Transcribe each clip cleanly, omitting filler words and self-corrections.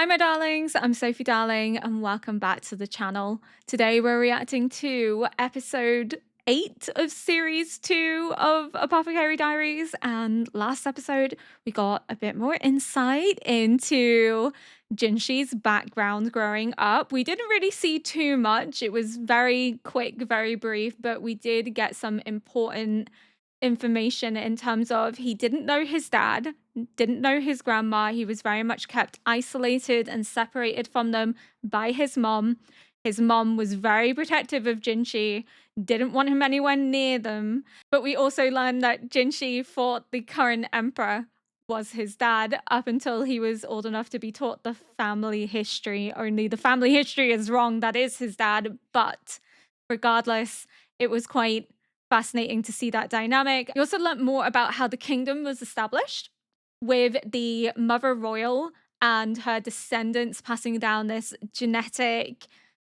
Hi, my darlings. I'm Sophie Darling, and welcome back to the channel. Today, we're reacting to episode 8 of series 2 of Apothecary Diaries. And last episode, we got a bit more insight into Jinshi's background growing up. We didn't really see too much, it was very quick, very brief, but we did get some important information in terms of he didn't know his dad, didn't know his grandma. He was very much kept isolated and separated from them by his mom. His mom was very protective of Jinshi, didn't want him anywhere near them. But we also learned that Jinshi thought the current emperor was his dad up until he was old enough to be taught the family history. Only the family history is wrong, that is his dad. But regardless, it was quite fascinating to see that dynamic. You also learned more about how the kingdom was established with the Mother Royal and her descendants passing down this genetic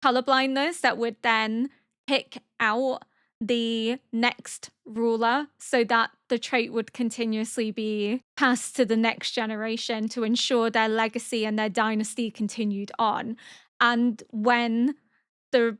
colorblindness that would then pick out the next ruler so that the trait would continuously be passed to the next generation to ensure their legacy and their dynasty continued on. And when the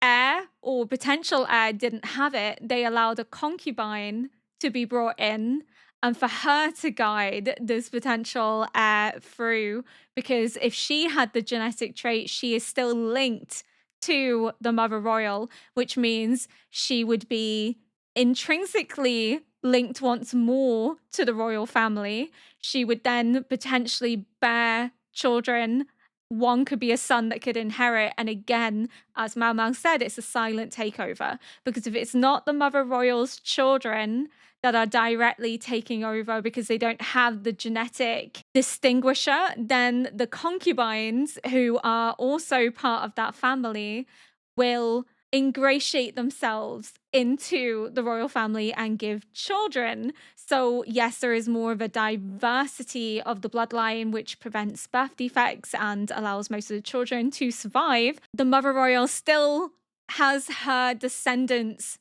heir or potential heir didn't have it, they allowed a concubine to be brought in and for her to guide this potential heir through. Because if she had the genetic trait, she is still linked to the Mother Royal, which means she would be intrinsically linked once more to the royal family. She would then potentially bear children. One could be a son that could inherit. And again, as Mau Mau said, it's a silent takeover. Because if it's not the Mother Royal's children that are directly taking over because they don't have the genetic distinguisher, then the concubines, who are also part of that family, will ingratiate themselves into the royal family and give children. So yes, there is more of a diversity of the bloodline, which prevents birth defects and allows most of the children to survive. The Mother Royal still has her descendants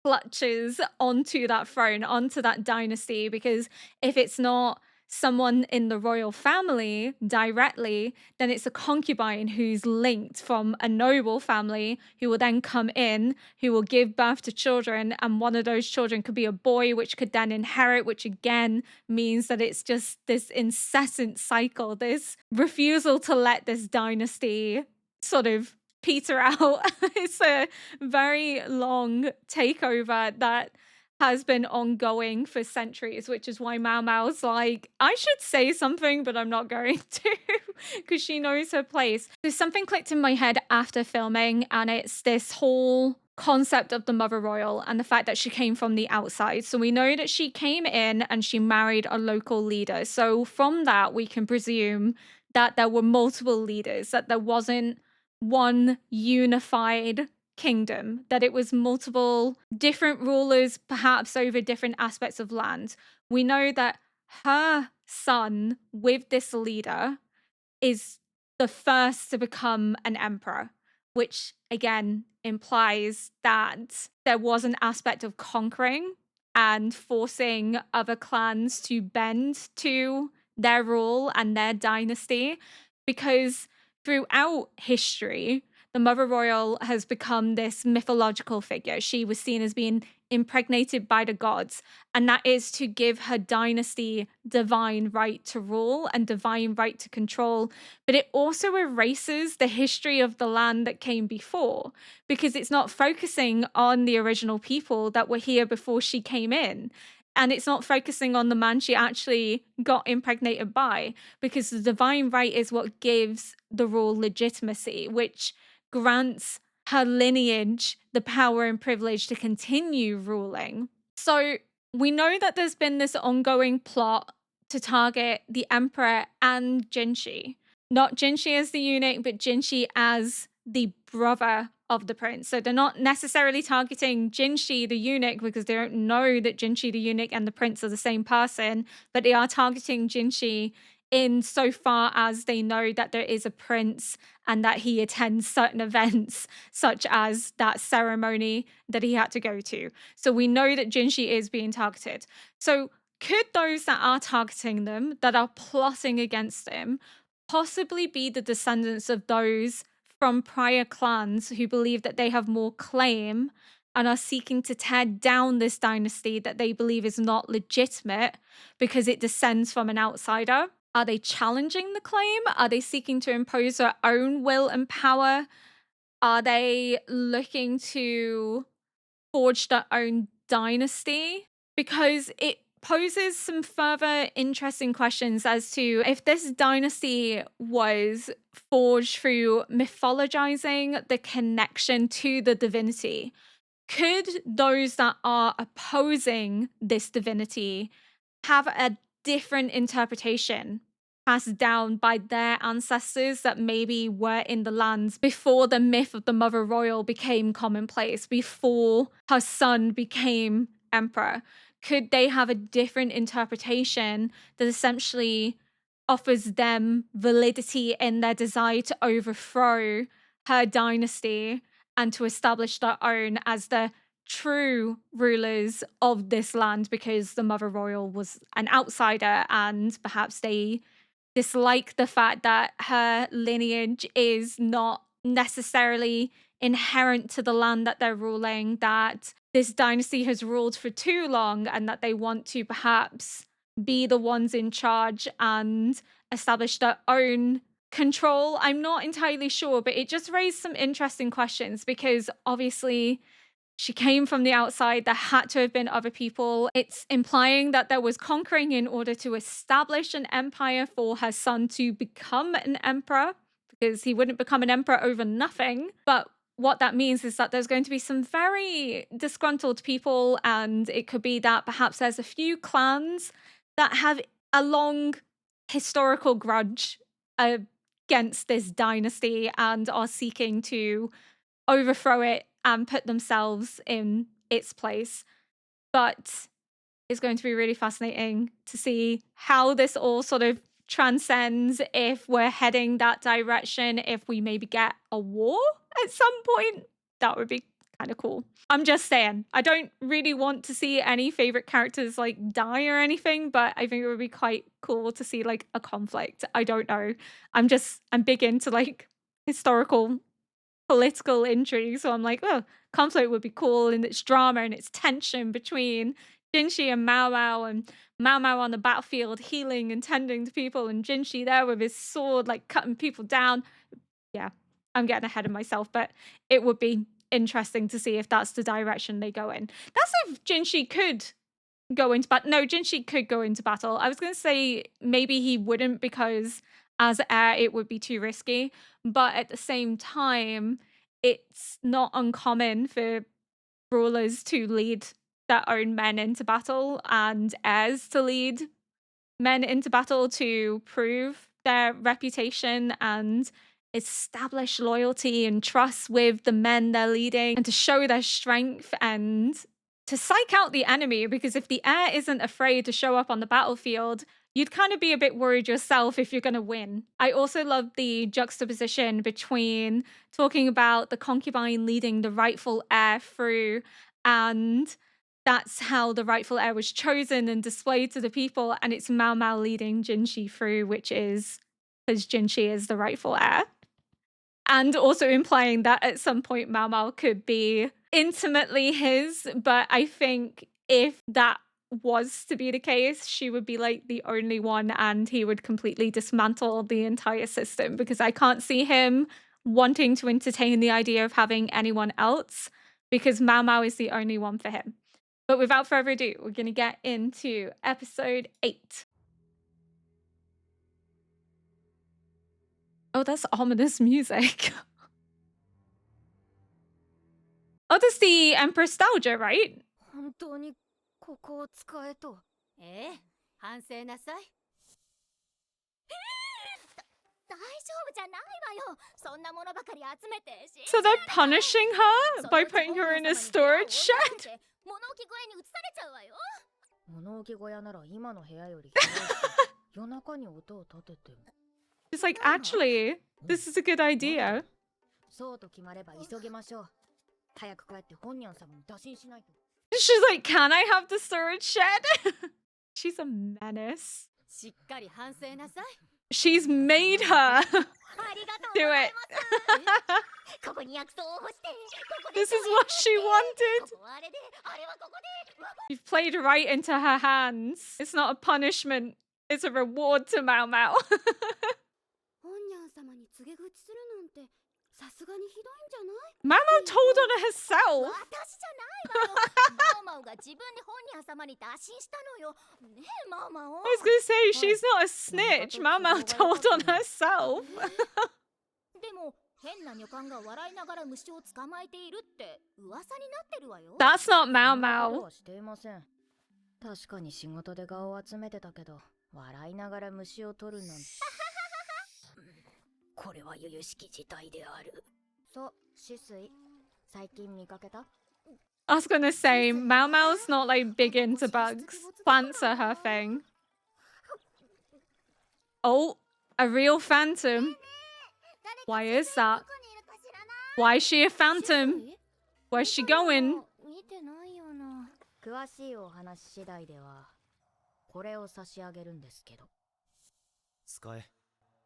clutches onto that throne, onto that dynasty, because if it's not someone in the royal family directly, then it's a concubine who's linked from a noble family who will then come in, who will give birth to children, and one of those children could be a boy, which could then inherit, which again means that it's just this incessant cycle, this refusal to let this dynasty sort of peter out. It's a very long takeover that has been ongoing for centuries, which is why Mau Mau's like, I should say something, but I'm not going to, because she knows her place. So something clicked in my head after filming, and it's this whole concept of the Mother Royal and the fact that she came from the outside. So we know that she came in and she married a local leader. So from that, we can presume that there were multiple leaders, that there wasn't one unified kingdom, that it was multiple different rulers, perhaps over different aspects of land. We know that her son with this leader is the first to become an emperor, which again implies that there was an aspect of conquering and forcing other clans to bend to their rule and their dynasty, because throughout history, the Mother Royal has become this mythological figure. She was seen as being impregnated by the gods, and that is to give her dynasty divine right to rule and divine right to control. But it also erases the history of the land that came before, because it's not focusing on the original people that were here before she came in. And it's not focusing on the man she actually got impregnated by, because the divine right is what gives the rule legitimacy, which grants her lineage the power and privilege to continue ruling. So we know that there's been this ongoing plot to target the emperor and Jinshi. Not Jinshi as the eunuch, but Jinshi as the brother of the prince. So they're not necessarily targeting Jinshi the eunuch, because they don't know that Jinshi the eunuch and the prince are the same person, but they are targeting Jinshi in so far as they know that there is a prince and that he attends certain events, such as that ceremony that he had to go to. So we know that Jinshi is being targeted. So could those that are targeting them, that are plotting against him, possibly be the descendants of those from prior clans who believe that they have more claim and are seeking to tear down this dynasty that they believe is not legitimate because it descends from an outsider? Are they challenging the claim? Are they seeking to impose their own will and power? Are they looking to forge their own dynasty? Because it poses some further interesting questions as to if this dynasty was forged through mythologizing the connection to the divinity. Could those that are opposing this divinity have a different interpretation passed down by their ancestors that maybe were in the lands before the myth of the Mother Royal became commonplace, before her son became emperor? Could they have a different interpretation that essentially offers them validity in their desire to overthrow her dynasty and to establish their own as the true rulers of this land, because the Mother Royal was an outsider and perhaps they dislike the fact that her lineage is not necessarily inherent to the land that they're ruling, that this dynasty has ruled for too long, and that they want to perhaps be the ones in charge and establish their own control. I'm not entirely sure, but it just raised some interesting questions because obviously she came from the outside. There had to have been other people. It's implying that there was conquering in order to establish an empire for her son to become an emperor, because he wouldn't become an emperor over nothing. But what that means is that there's going to be some very disgruntled people, and it could be that perhaps there's a few clans that have a long historical grudge against this dynasty and are seeking to overthrow it and put themselves in its place. But it's going to be really fascinating to see how this all sort of transcends, if we're heading that direction, if we maybe get a war at some point. That would be kind of cool. I'm just saying, I don't really want to see any favorite characters like die or anything, but I think it would be quite cool to see like a conflict. I don't know. I'm big into like historical political intrigue. So I'm like, oh, conflict would be cool, and it's drama and it's tension between Jinshi and Mao Mao, and Mao Mao on the battlefield healing and tending to people, and Jinshi there with his sword, like cutting people down. Yeah, I'm getting ahead of myself, but it would be interesting to see if that's the direction they go in. That's if Jinshi could go into battle. No, Jinshi could go into battle. I was going to say maybe he wouldn't, because as heir it would be too risky. But at the same time, it's not uncommon for rulers to lead their own men into battle and heirs to lead men into battle to prove their reputation and establish loyalty and trust with the men they're leading, and to show their strength and to psych out the enemy. Because if the heir isn't afraid to show up on the battlefield, you'd kind of be a bit worried yourself if you're going to win. I also love the juxtaposition between talking about the concubine leading the rightful heir through, and that's how the rightful heir was chosen and displayed to the people, and it's Mao Mao leading Jinshi through, which is because Jinshi is the rightful heir. And also implying that at some point Mao Mao could be intimately his, but I think if that was to be the case, she would be like the only one, and he would completely dismantle the entire system, because I can't see him wanting to entertain the idea of having anyone else, because Mao Mao is the only one for him. But without further ado, we're going to get into episode 8. Oh, that's ominous music. Oh, that's the Empress Dowager, right? 本当にここを使えと。ええ、反省なさい。大丈夫じゃないわよ。そんなものばかり集めて。So they're punishing her by putting her in a storage shed? 物置小屋に移されちゃうわよ。物置小屋なら今の部屋より広いし、夜中に音を立てて。It's like, actually, this is a good idea. そうと決まれば急ぎましょう。早く帰って本人様に打診しないと。She's like, can I have the storage shed? She's a menace. しっかり反省なさい。She's made her ありがとう do ござい it. ますここに薬草を干してここで This is what she こ wanted. こはあれであれはここでうわ You've played right into her hands. It's not a punishment. It's a reward to Mao Mao. 本にゃん様に告げ口するなんてさすがにひどいんじゃない Mao Mao told on herself. 私じゃないわよマオマオが自分で本にゃん様に打診したのよねえマオマオ I was gonna say she's not a snitch. Mao Mao told on herself. でも変な女官が笑いながら虫を捕まえているって噂になってるわよ That's not Mao そんなこと Mao. はしていません。確かに仕事で顔を集めてたけど、笑いながら虫を取るなんて。これは由々しき事態である。そう、止水。最近見かけた I was gonna say Mao Mao's not like big into bugs. Plants are her thing. Oh, a real phantom. Why is that? Why is she a phantom? Where's she going? 見てないよな詳しいお話次第では、これを差し上げるんですけど。使え。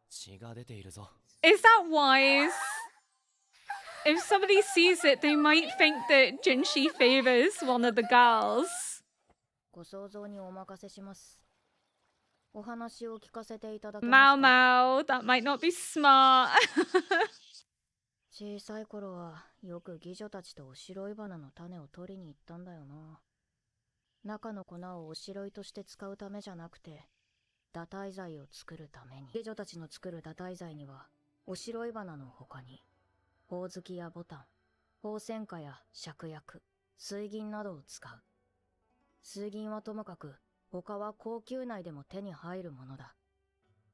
血が出ているぞ。 Is that wise? If somebody sees it, they might think that Jinshi favors one of the girls. ご想像にお任せします。お話を聞かせていただけま Mao すか Mao, that might not be smart. 小さい頃はよく妓女たちとおしろい花の種を取りに行ったんだよな。中の粉をおしろいとして使うためじゃなくて、堕胎剤を作るために。妓女たちの作る堕胎剤には、おしろい花の他に、ほおずきやボタン、ホウセンカや芍薬、水銀などを使う。水銀はともかく、他は高級内でも手に入るものだ。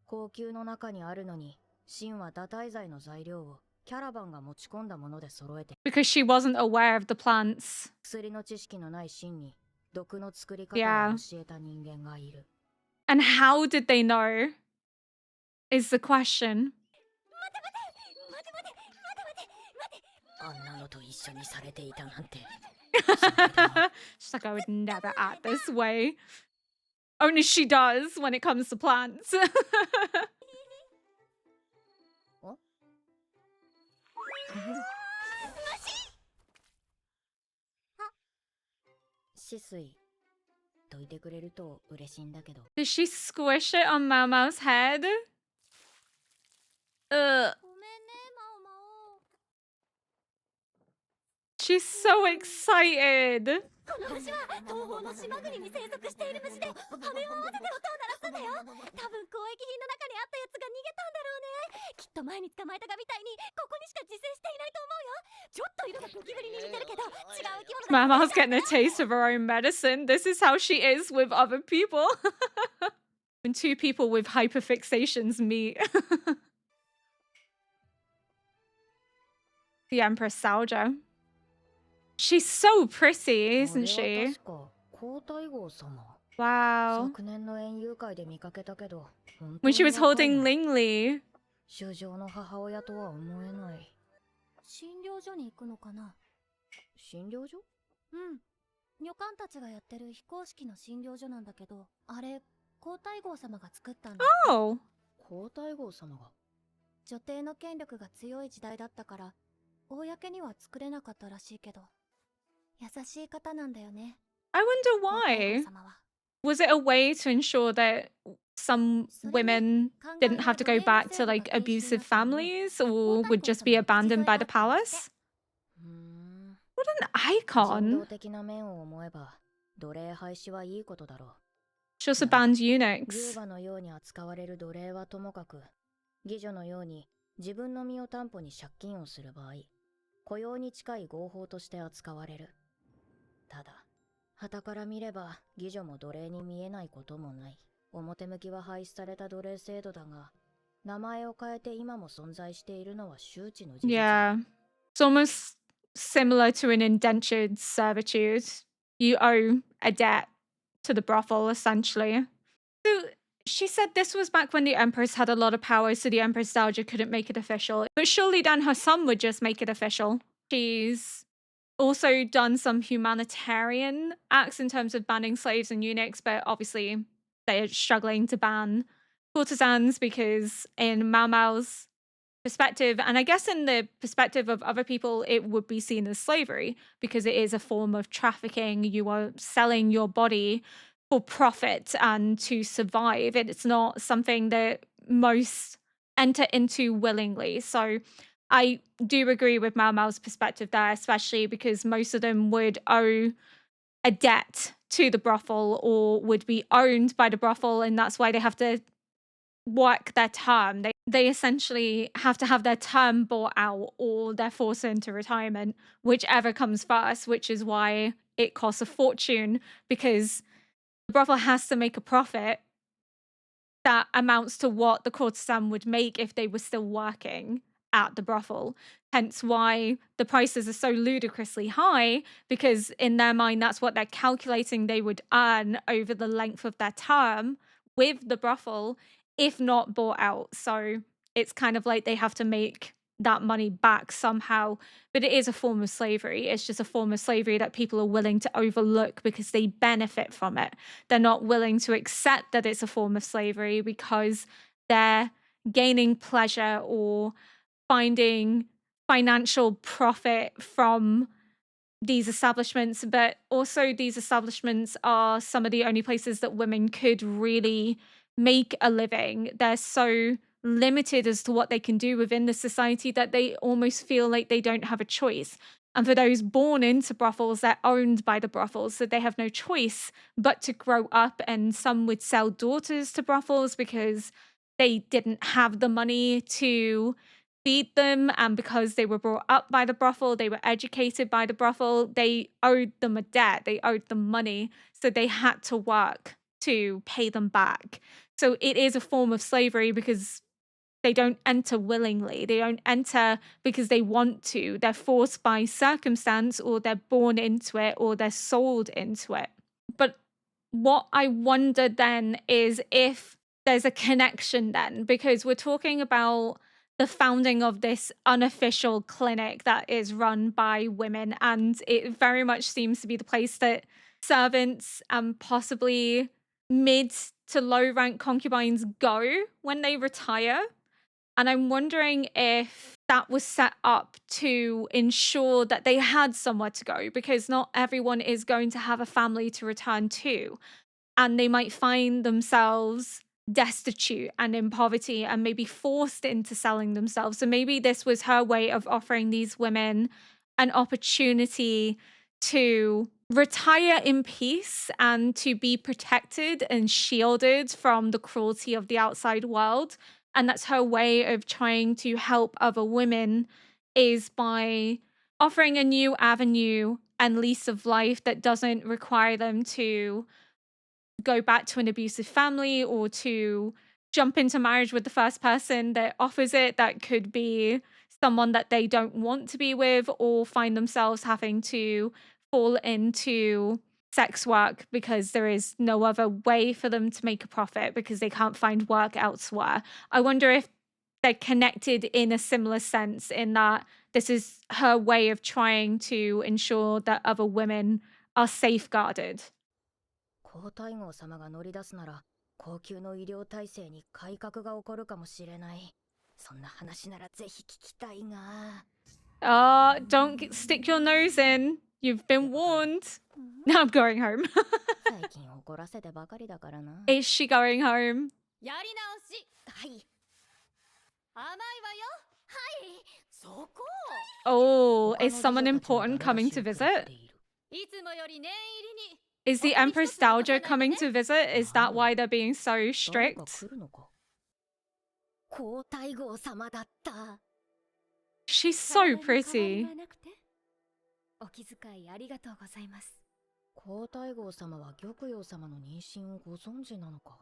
高級の中にあるのに、真は堕胎剤の材料をキャラバンが持ち込んだもので揃えて、 Because she wasn't aware of the plants. 薬の知識のない真に毒の作り方 Yeah. を教えた人間がいる。And how did they know? Is the question. あんなのと一緒にされていたなんて。 She's like, I would never act this way. Only she does when it comes to plants. 止水、どいてくれると嬉しいんだけど。 Did she squish it on Mao Mao's head? Ugh. ごめんねマオマオ She's so excited. この虫は東方の島国に生息している虫で羽を合わせて音を鳴らすんだよ多分交易品の中にあったやつが逃げたんだろうねきっと前に捕まえたガみたいにここにしか自生していないと思うよちょっと色がゴキブリに似てるけど違う生き物だ Mama's getting a taste of her own medicine. This is how she is with other people. When two people with hyperfixations meet. The Empress Salja. She's so pretty, こ isn't れは she? 確か皇太后様。 Wow. 昨年の園遊会で見かけたけど、本当 When に she was 若い holding な。 Lingli. 衆生の母親とは思えない。診療所に行くのかな診療所うん女官たちがやってる非公式の診療所なんだけどあれ皇太后様が作ったんだ Oh. 皇太后様が。女帝の権力が強い時代だったから公には作れなかったらしいけど優しい方なんだよね I wonder 皇太 why. 后様は Was it a way to ensure that some women didn't have to go back to like abusive families or would just be abandoned by the palace? うーん。 What an 人道 icon. 的な面を思えば、奴隷廃止はいいことだろう。 She also banned 牛 eunuchs. 馬のように扱われる奴隷はともかく、妓女のように自分の身を担保に借金をする場合、雇用に近い合法として扱われる。ただ、傍から見れば妓女も奴隷に見えないこともない。表向きは廃止された奴隷制度だが、名前を変えて今も存在しているのは周知の事実だ。 Yeah. It's almost similar to an indentured servitude. You owe a debt to the brothel, essentially. So she said this was back when the Empress had a lot of power, so the Empress Dowager couldn't make it official. But surely then her son would just make it official. She's also done some humanitarian acts in terms of banning slaves and eunuchs, but obviously they're struggling to ban courtesans, because in Mao Mao's perspective, and I guess in the perspective of other people, it would be seen as slavery because it is a form of trafficking. You are selling your body for profit and to survive. It's not something that most enter into willingly. So I do agree with Mao Mao's perspective there, especially because most of them would owe a debt to the brothel or would be owned by the brothel, and that's why they have to work their term. They essentially have to have their term bought out or they're forced into retirement, whichever comes first, which is why it costs a fortune because the brothel has to make a profit that amounts to what the courtesan would make if they were still working at the brothel. Hence why the prices are so ludicrously high, because in their mind, that's what they're calculating they would earn over the length of their term with the brothel, if not bought out. So it's kind of like they have to make that money back somehow. But it is a form of slavery. It's just a form of slavery that people are willing to overlook because they benefit from it. They're not willing to accept that it's a form of slavery because they're gaining pleasure or finding financial profit from these establishments. But also, these establishments are some of the only places that women could really make a living. They're so limited as to what they can do within the society that they almost feel like they don't have a choice. And for those born into brothels, they're owned by the brothels, so they have no choice but to grow up. And some would sell daughters to brothels because they didn't have the money to feed them. And because they were brought up by the brothel, they were educated by the brothel, they owed them a debt, they owed them money. So they had to work to pay them back. So it is a form of slavery because they don't enter willingly. They don't enter because they want to. They're forced by circumstance, or they're born into it, or they're sold into it. But what I wonder then is if there's a connection then, because we're talking about the founding of this unofficial clinic that is run by women, and it very much seems to be the place that servants and possibly mid to low rank concubines go when they retire. And I'm wondering if that was set up to ensure that they had somewhere to go, because not everyone is going to have a family to return to. And they might find themselves destitute and in poverty and maybe forced into selling themselves. So maybe this was her way of offering these women an opportunity to retire in peace and to be protected and shielded from the cruelty of the outside world. And that's her way of trying to help other women, is by offering a new avenue and lease of life that doesn't require them to go back to an abusive family or to jump into marriage with the first person that offers it, that could be someone that they don't want to be with, or find themselves having to fall into sex work because there is no other way for them to make a profit because they can't find work elsewhere. I wonder if they're connected in a similar sense, in that this is her way of trying to ensure that other women are safeguarded. 皇太后様が乗り出すなら高級の医療体制に改革が起こるかもしれない。そんな話ならぜひ聞きたいが。Don't stick your nose in. You've been warned. Now I'm going home. 最近怒らせてばかりだからな。Is she going home? やり直し。はい。甘いわよ。はい。そこ。Oh, is someone important coming to visit? いつもより念入りに。Is the Empress Dowager coming to visit? Is that why they're being so 誰か strict? 来るのか。皇太后様だった。She's so pretty. お気遣いありがとうございます。皇太后様は玉葉様の妊娠をご存知なのか。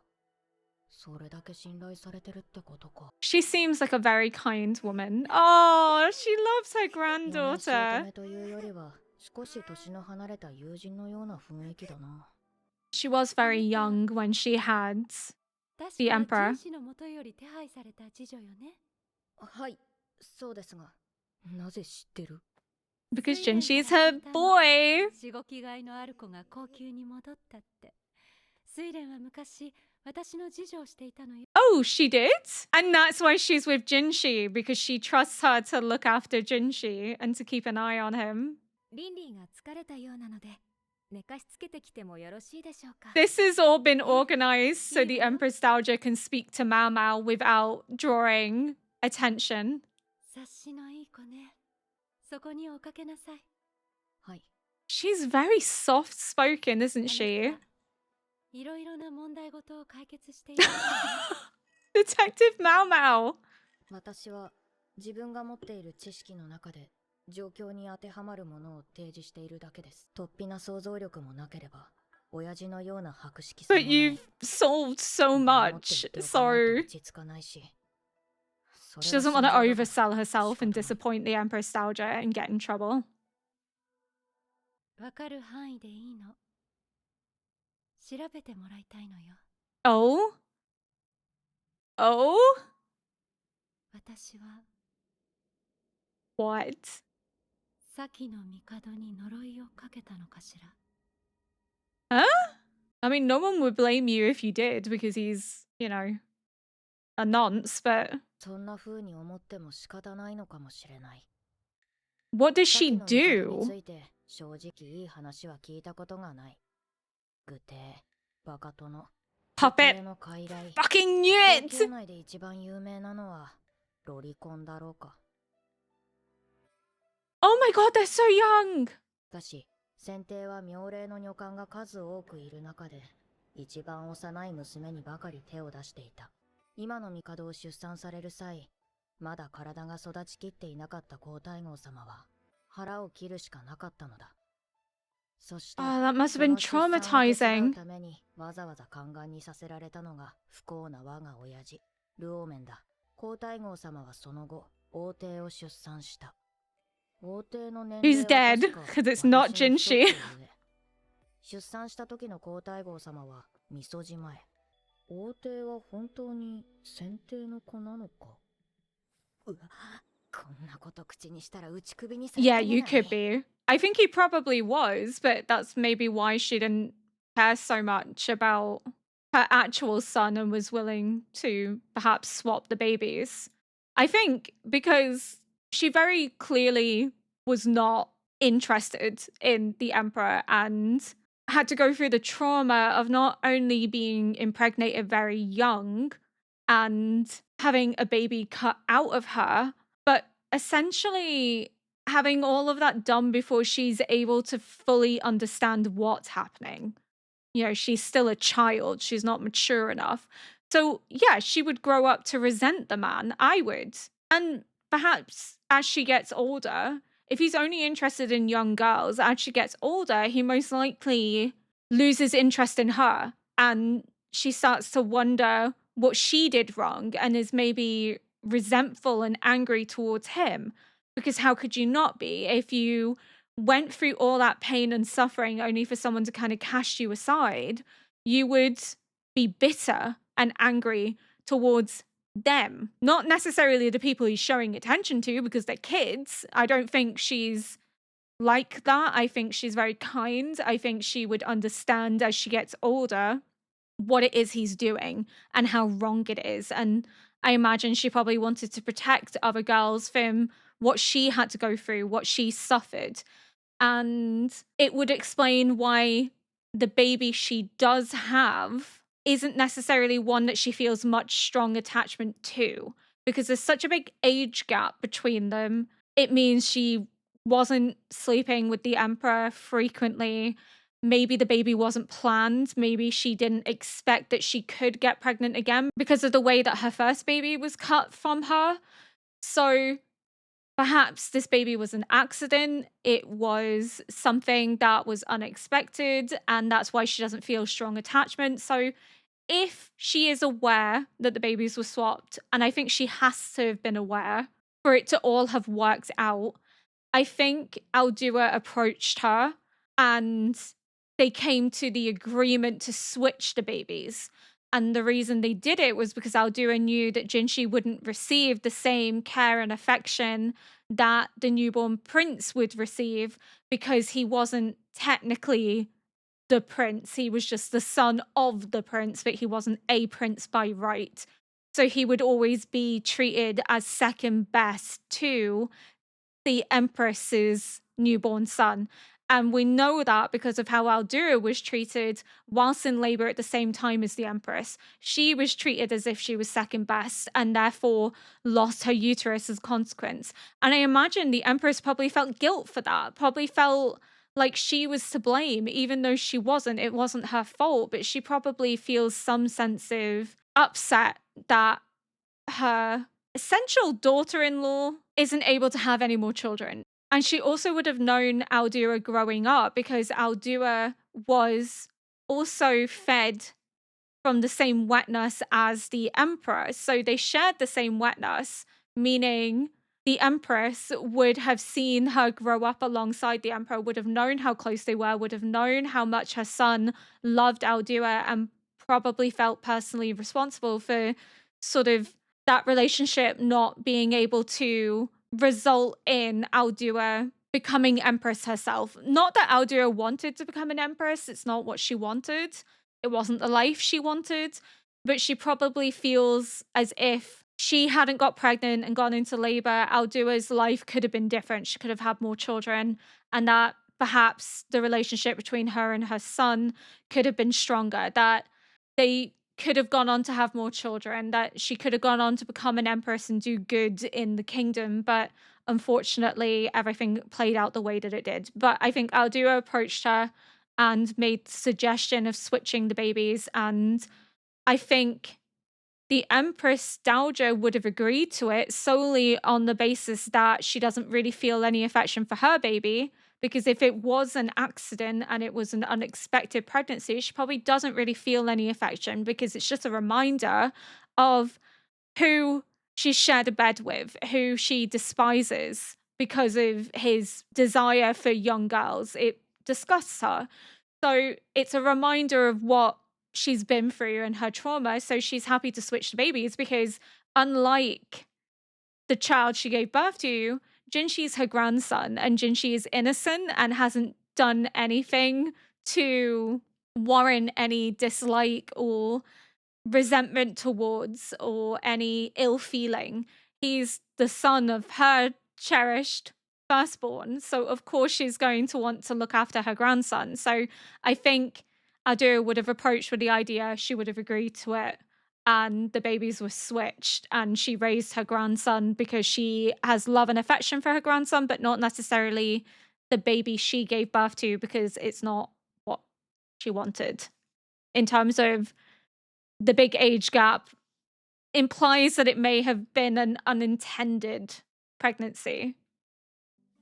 それだけ信頼されてるってことか。She seems like a very kind woman. Oh, she loves her 嫁 granddaughter. 姑というよりは少し年の離れた友人のような雰囲気だな。She was very young when she had the emperor. 確かの元より手配された次女よね。はい、そうですが、なぜ知ってる？ Because Jinshi is her boy. しごきがいのある子が高級に戻ったって。睡蓮は昔私の次女をしていたのよ。Oh, she did? And that's why she's with Jinshi, because she trusts her to look after Jinshi and to keep an eye on him. リンリンが疲れたようなので寝かしつけてきてもよろしいでしょうか。 This has all been organized so the Yeah. Empress Dowager can speak to Mao Mao without drawing attention. 察しのいい子ね。そこにおかけなさい。はい。 She's very soft spoken, isn't あ she? なたいろいろな問題事を解決している。Detective Mao Mao. 私は自分が持っている知識の中で状況に当てはまるものを提示しているだけです。突飛な想像力もなければ、親父のような博識さも But ない。 you've solved so 前もって much, 言っておかないと so 落ち着かないし。そ she れが doesn't want to 心情だから oversell herself and 仕方ない。 disappoint the Empress Dowager and get in trouble. わかる範囲でいいの。調べてもらいたいのよ。 Oh? Oh? 私は What? 先の帝に呪いをかけたのかしら。 Huh? I mean, no one would blame you if you did because he's, you know, a nonce, but そんな風に思っても仕方ないのかもしれない。 what does 先 she の帝に do? ついて正直いい話は聞いたことがない。愚帝、バカ殿、愚帝 Puppet の傀儡。 fucking knew 皇 it! 宮内で一番有名なのはロリコンだろうか。 Oh my god, they're so young! しかし、先帝は妙齢の女官が数多くいる中で、一番幼い娘にばかり手を出していた。今の帝を出産される際、まだ体が育ちきっていなかった皇太后様は、腹を切るしかなかったのだ。そして、 Oh, that must have そ been の出産を手伝う traumatizing. ためにわざわざ宦官にさせられたのが不幸な我が親父、ルオーメンだ。皇太后様はその後、王帝を出産した。王帝の年 He's 齢は dead 確か because it's not 私の一つ Jinshi. 上。出産した時の皇太后様はみそじ前。王帝は本当に先帝の子なのか。うわ、こんなこと口にしたら打ち首にされ Yeah, かね you ない。 could be. I think he probably was, but that's maybe why she didn't care so much about her actual son and was willing to perhaps swap the babies. I think because she very clearly was not interested in the emperor and had to go through the trauma of not only being impregnated very young and having a baby cut out of her, but essentially having all of that done before she's able to fully understand what's happening. You know, she's still a child, she's not mature enough. So, yeah, she would grow up to resent the man. I would. And perhaps as she gets older, if he's only interested in young girls, as she gets older, he most likely loses interest in her. And she starts to wonder what she did wrong and is maybe resentful and angry towards him. Because how could you not be if you went through all that pain and suffering only for someone to kind of cast you aside? You would be bitter and angry towards them, not necessarily the people he's showing attention to because they're kids. I don't think she's like that. I think she's very kind. I think she would understand as she gets older what it is he's doing and how wrong it is. And I imagine she probably wanted to protect other girls from what she had to go through, what she suffered. And it would explain why the baby she does have isn't necessarily one that she feels much strong attachment to, because there's such a big age gap between them. It means she wasn't sleeping with the emperor frequently. Maybe the baby wasn't planned. Maybe she didn't expect that she could get pregnant again because of the way that her first baby was cut from her. So perhaps this baby was an accident. It was something that was unexpected, and that's why she doesn't feel strong attachment. So if she is aware that the babies were swapped, and I think she has to have been aware for it to all have worked out, I think Aldua approached her and they came to the agreement to switch the babies. And the reason they did it was because Aldua knew that Jinshi wouldn't receive the same care and affection that the newborn prince would receive because he wasn't technically the prince. He was just the son of the prince, but he wasn't a prince by right. So he would always be treated as second best to the Empress's newborn son. And we know that because of how Aldura was treated whilst in labor at the same time as the Empress. She was treated as if she was second best and therefore lost her uterus as a consequence. And I imagine the Empress probably felt guilt for that, probably felt like she was to blame, even though she wasn't. It wasn't her fault, but she probably feels some sense of upset that her essential daughter-in-law isn't able to have any more children. And she also would have known Aldura growing up because Aldura was also fed from the same wet nurse as the Emperor. So they shared the same wet nurse, meaning the Empress would have seen her grow up alongside the Emperor, would have known how close they were, would have known how much her son loved Aldua, and probably felt personally responsible for sort of that relationship not being able to result in Aldua becoming Empress herself. Not that Aldua wanted to become an Empress, it's not what she wanted. It wasn't the life she wanted, but she probably feels as if she hadn't got pregnant and gone into labor, Aldua's life could have been different. She could have had more children, and that perhaps the relationship between her and her son could have been stronger, that they could have gone on to have more children, that she could have gone on to become an empress and do good in the kingdom. But unfortunately, everything played out the way that it did. But I think Aldua approached her and made the suggestion of switching the babies. And I think the Empress Dowager would have agreed to it solely on the basis that she doesn't really feel any affection for her baby. Because if it was an accident and it was an unexpected pregnancy, she probably doesn't really feel any affection because it's just a reminder of who she shared a bed with, who she despises because of his desire for young girls. It disgusts her. So it's a reminder of what she's been through and her trauma. So she's happy to switch to babies because, unlike the child she gave birth to, Jinshi's her grandson, and Jinshi is innocent and hasn't done anything to warrant any dislike or resentment towards or any ill feeling. He's the son of her cherished firstborn. So, of course, she's going to want to look after her grandson. So, I think Adu would have approached with the idea, she would have agreed to it. And the babies were switched, and she raised her grandson because she has love and affection for her grandson, but not necessarily the baby she gave birth to because it's not what she wanted. In terms of the big age gap implies that it may have been an unintended pregnancy.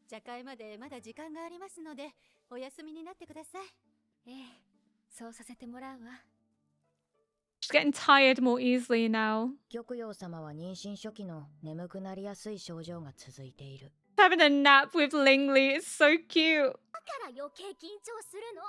茶会までまだ時間がありますので、お休みになってください。ええ、そうさせてもらうわ。She's getting tired more easily now. 玉葉様は妊娠初期の眠くなりやすい症状が続いている。Having a nap with Lingley is so cute. だから余計緊張するの。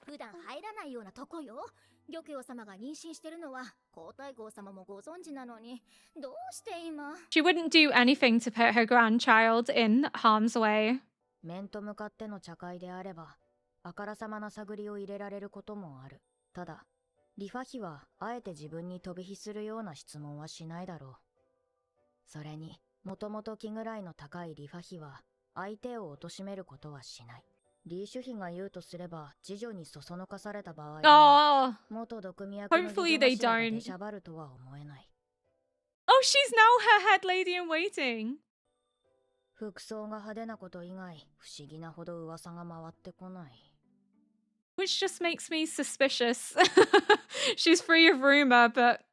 普段入らないようなとこよ。玉葉様が妊娠してるのは皇太后様もご存知なのに、どうして今 She wouldn't do anything to put her grandchild in harm's way. 面と向かっての茶会であれば、あからさまな探りを入れられることもある。ただ、リファ妃はあえて自分に飛び火するような質問はしないだろう。それに、もともと気ぐらいの高いリファ妃は相手を貶めることはしない。リーシュ妃が言うとすれば、次女にそそのかされた場合は、元毒味役の義女頭が出しゃばるとは思えない。Oh, she's now her head lady in waiting. 服装が派手なこと以外、不思議なほど噂が回ってこない。Which just makes me suspicious. She's free of rumor, but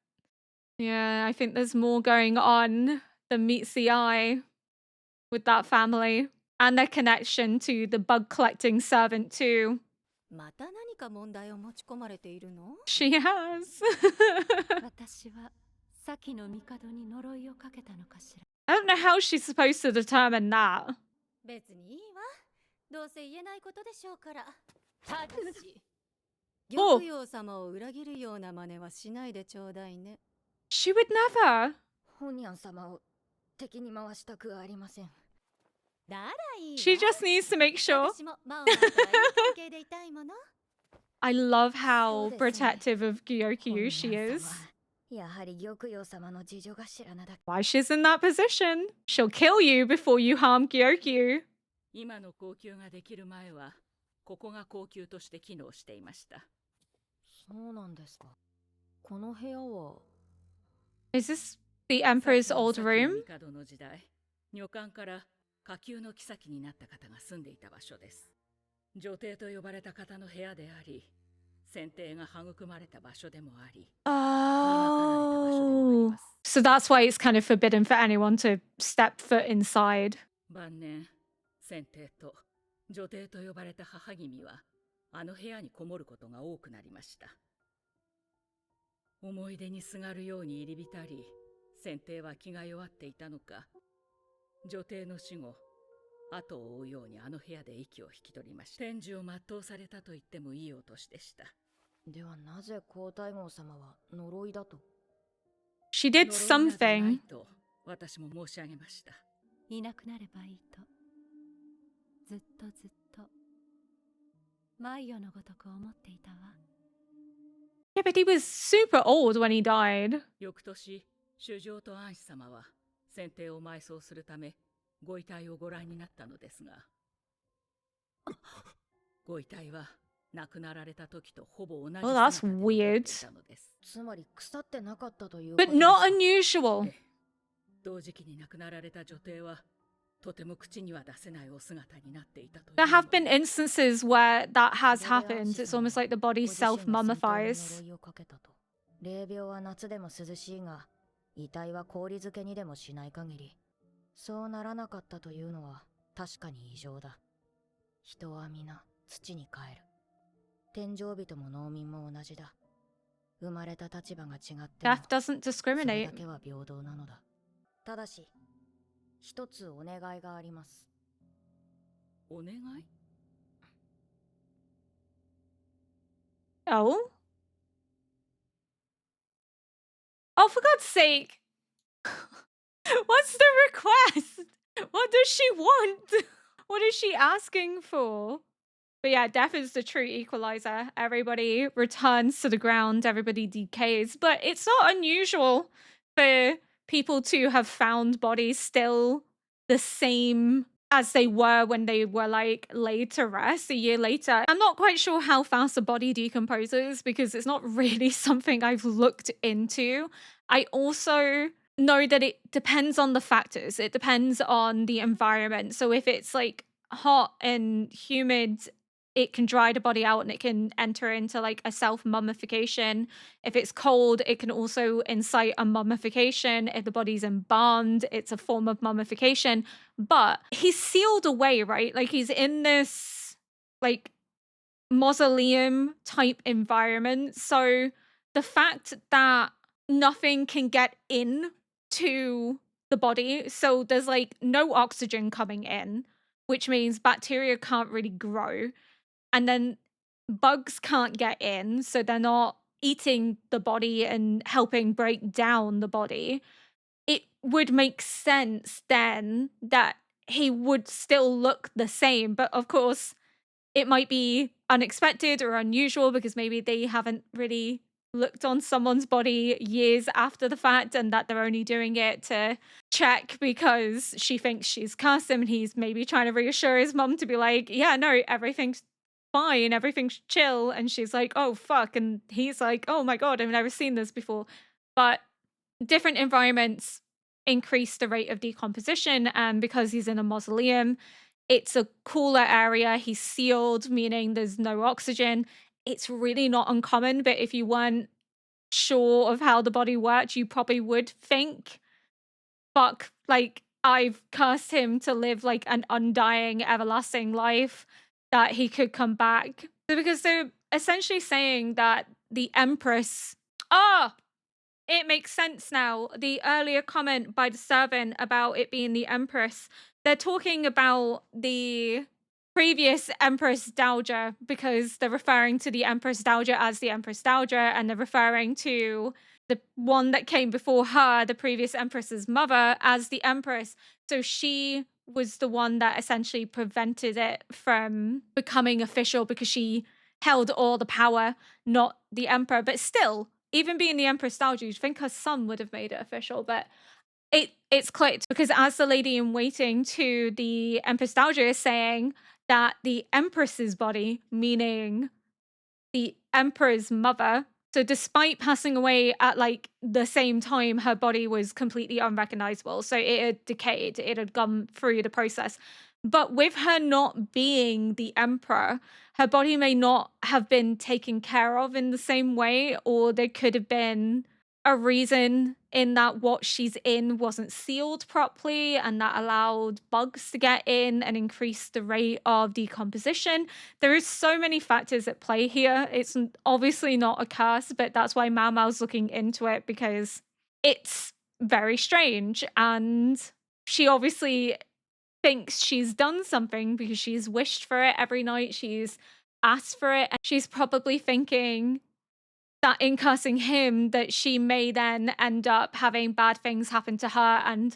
yeah, I think there's more going on than meets the eye with that family and their connection to the bug collecting servant too. また何か問題を持ち込まれているの She has. 私は先の帝に呪いをかけたのかしら I don't know how she's supposed to determine that. 別にいいわ。どうせ言えないことでしょうから。ただし、お玉葉様を裏切るような真似はしないでちょうだいね。She would never. 本ニャン様を敵に回したくはありません。ならいいわ。 She just needs to make sure. 私もマオマオとはいい関係でいたいもの。 I love how そうですね。 protective of Gyokyu she 本ニャン is. 様やはり玉葉様の次女頭なだ。 Why she's in that position? She'll kill you before you harm Gyokyu. 今の高級ができる前はここが高級として機能していました。そうなんですか。この部屋は Is this the Emperor's old さっきの room? 帝の時代、女官から下級の妃になった方が住んでいた場所です。女帝と呼ばれた方の部屋であり、選定が育まれた場所でもあり、 Oh. So that's why it's kind of forbidden for anyone to step foot inside. 晩年、選定と女帝と呼ばれた母君はあの部屋にこもることが多くなりました。思い出にすがるように入り浸り、選定は気が弱っていたのか、女帝の死後、後を追うようにあの部屋で息を引き取りました。天寿を全うされたと言ってもいいお年でした。ではなぜ皇太后様は呪いだと？ She did 呪いなどない something. と私も申し上げました。いなくなればいいとずっとずっと毎夜のごとく思っていたわ。 Yeah, but he was super old when he died. 翌年、主上と安子様は選定を埋葬するためご遺体をご覧になったのですが、ご遺体は亡くなられた時とほぼ同じ Oh, that's 姿で残ってい weird. たのです。つまり腐ってなかったという But ことです not か？ unusual. 同時期に亡くなられた女帝はとても口には出せないお姿になっていたという There の have で been instances where that has それで安 happened. 子 It's 様 almost like the ご body 自身が self 戦闘に mummifies. 呪いをかけたと。霊病は夏でも涼しいが、遺体は氷漬けにでもしない限り、そうならなかったというのは確かに異常だ。人は皆土に帰る。天上人も農民も同じだ。生まれた立場が違っても Death doesn't それ discriminate. だけは平等なのだ。ただし、一つお願いがあります。お願い？ Oh? Oh, for God's sake. What's the request? What does she want? What is she asking for? But yeah, death is the true equalizer. Everybody returns to the ground, everybody decays. But it's not unusual for people to have found bodies still the same as they were when they were like laid to rest a year later. I'm not quite sure how fast a body decomposes because it's not really something I've looked into. I also know that it depends on the factors. It depends on the environment. So if it's like hot and humid, it can dry the body out and it can enter into like a self mummification. If it's cold, it can also incite a mummification. If the body's embalmed, it's a form of mummification. But he's sealed away, right? Like he's in this like mausoleum type environment. So the fact that nothing can get in to the body, so there's like no oxygen coming in, which means bacteria can't really grow. And then bugs can't get in, so they're not eating the body and helping break down the body. It would make sense then that he would still look the same. But of course, it might be unexpected or unusual because maybe they haven't really looked on someone's body years after the fact and that they're only doing it to check because she thinks she's cursed him and he's maybe trying to reassure his mum to be like, yeah, no, everything's fine, everything's chill. And she's like, oh, fuck. And he's like, oh my God, I've never seen this before. But different environments increase the rate of decomposition. And because he's in a mausoleum, it's a cooler area. He's sealed, meaning there's no oxygen. It's really not uncommon, but if you weren't sure of how the body worked, you probably would think, fuck, like, I've cursed him to live like an undying, everlasting life, that he could come back. So because they're essentially saying that the Empress. Ah! It makes sense now. The earlier comment by the servant about it being the Empress, they're talking about the previous Empress Dowager because they're referring to the Empress Dowager as the Empress Dowager, and they're referring to the one that came before her, the previous Empress's mother, as the Empress. So she was the one that essentially prevented it from becoming official because she held all the power, not the Emperor. But still, even being the Empress Dowager, you'd think her son would have made it official, but it's clicked because as the lady in waiting to the Empress Dowager is saying that the Empress's body, meaning the Emperor's mother. So despite passing away at like the same time, her body was completely unrecognizable. So it had decayed, it had gone through the process. But with her not being the emperor, her body may not have been taken care of in the same way, or there could have been a reason in that what she's in wasn't sealed properly, and that allowed bugs to get in and increase the rate of decomposition. There is so many factors at play here. It's obviously not a curse, but that's why Mau Mau's looking into it, because it's very strange. And she obviously thinks she's done something because she's wished for it every night. She's asked for it. And she's probably thinking that in cursing him, that she may then end up having bad things happen to her and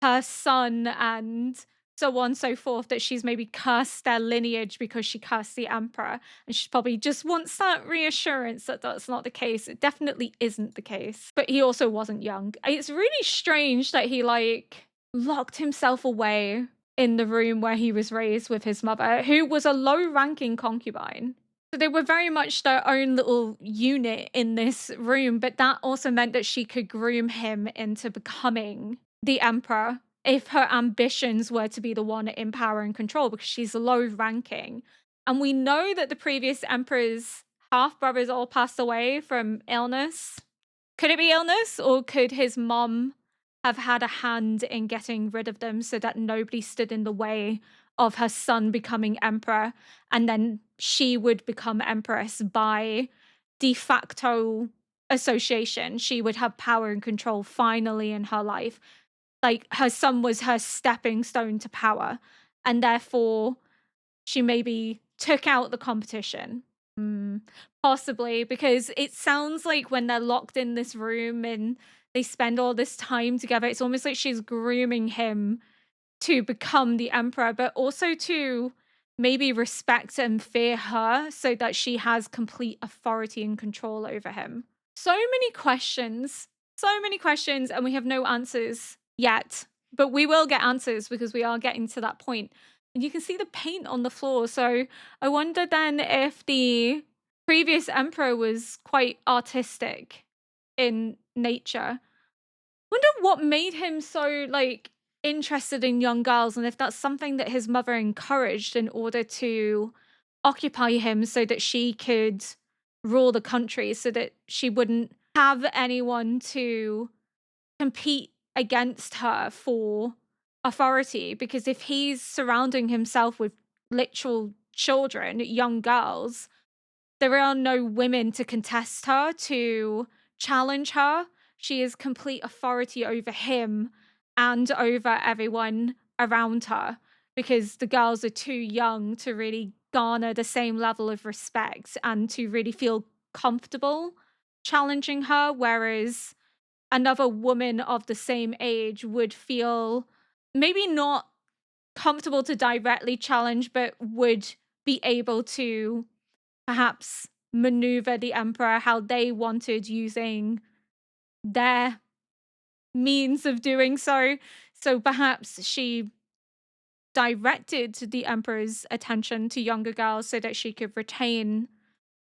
her son and so on and so forth, that she's maybe cursed their lineage because she cursed the emperor, and she probably just wants that reassurance that that's not the case. It definitely isn't the case, but he also wasn't young. It's really strange that he like locked himself away in the room where he was raised with his mother, who was a low-ranking concubine. So they were very much their own little unit in this room, but that also meant that she could groom him into becoming the emperor if her ambitions were to be the one in power and control, because she's low ranking. And we know that the previous emperor's half brothers all passed away from illness. Could it be illness, or could his mom have had a hand in getting rid of them so that nobody stood in the way of her son becoming emperor, and then she would become empress by de facto association? She would have power and control finally in her life. Like her son was her stepping stone to power, and therefore she maybe took out the competition. Possibly, because it sounds like when they're locked in this room and they spend all this time together, it's almost like she's grooming him to become the emperor, but also to maybe respect and fear her so that she has complete authority and control over him. So many questions, and we have no answers yet, but we will get answers because we are getting to that point. And you can see the paint on the floor. So I wonder then if the previous emperor was quite artistic in nature. Wonder what made him so like interested in young girls, and if that's something that his mother encouraged in order to occupy him so that she could rule the country, so that she wouldn't have anyone to compete against her for authority. Because if he's surrounding himself with literal children, young girls, there are no women to contest her, to challenge her. She is complete authority over him and over everyone around her, because the girls are too young to really garner the same level of respect and to really feel comfortable challenging her. Whereas another woman of the same age would feel maybe not comfortable to directly challenge, but would be able to perhaps maneuver the emperor how they wanted, using their means of doing so. So perhaps she directed the emperor's attention to younger girls so that she could retain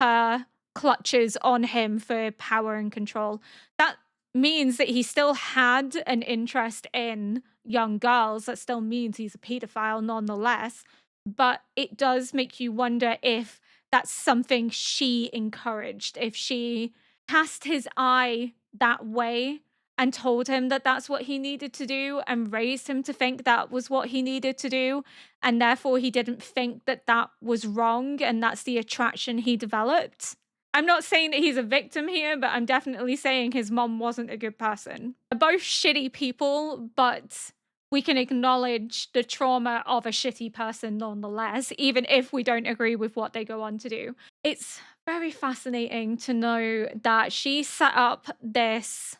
her clutches on him for power and control. That means that he still had an interest in young girls. That still means he's a pedophile nonetheless. But it does make you wonder if that's something she encouraged, if she cast his eye that way and told him that that's what he needed to do and raised him to think that was what he needed to do. And therefore, he didn't think that that was wrong. And that's the attraction he developed. I'm not saying that he's a victim here, but I'm definitely saying his mom wasn't a good person. They're both shitty people, but we can acknowledge the trauma of a shitty person nonetheless, even if we don't agree with what they go on to do. It's very fascinating to know that she set up this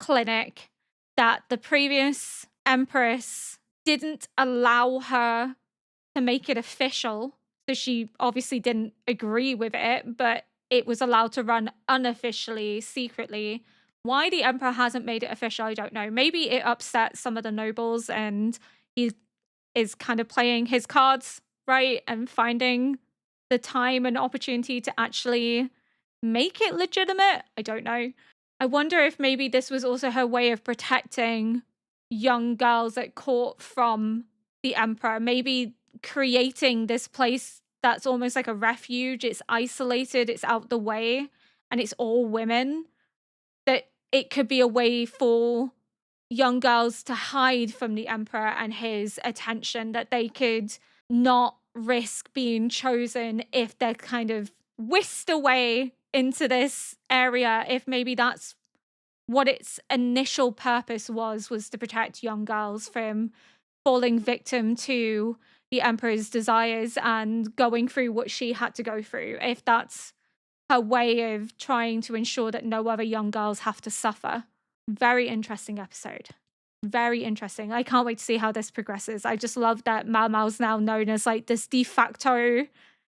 clinic, that the previous empress didn't allow her to make it official. So she obviously didn't agree with it, but it was allowed to run unofficially, secretly. Why the emperor hasn't made it official, I don't know. Maybe it upset some of the nobles and he is kind of playing his cards right and finding the time and opportunity to actually make it legitimate. I don't know. I wonder if maybe this was also her way of protecting young girls at court from the emperor, maybe creating this place that's almost like a refuge. It's isolated, it's out the way, and it's all women. That it could be a way for young girls to hide from the emperor and his attention, that they could not risk being chosen if they're kind of whisked away into this area, if maybe that's what its initial purpose was to protect young girls from falling victim to the emperor's desires and going through what she had to go through, if that's her way of trying to ensure that no other young girls have to suffer. Very interesting episode. Very interesting. I can't wait to see how this progresses. I just love that Mao Mao's now known as like this de facto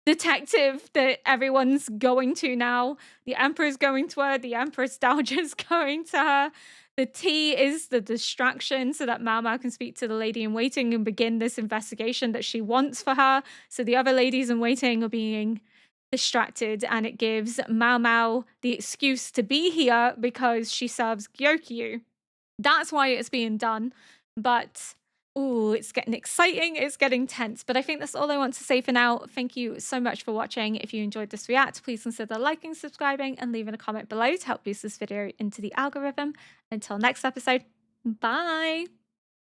detective that everyone's going to now. The Emperor's going to her, the Empress Dowager's going to her. The tea is the distraction so that Mao Mao can speak to the lady in waiting and begin this investigation that she wants for her. So the other ladies in waiting are being distracted, and it gives Mao Mao the excuse to be here because she serves Gyokyu. That's why it's being done. But ooh, it's getting exciting. It's getting tense. But I think that's all I want to say for now. Thank you so much for watching. If you enjoyed this react, please consider liking, subscribing, and leaving a comment below to help boost this video into the algorithm. Until next episode, bye.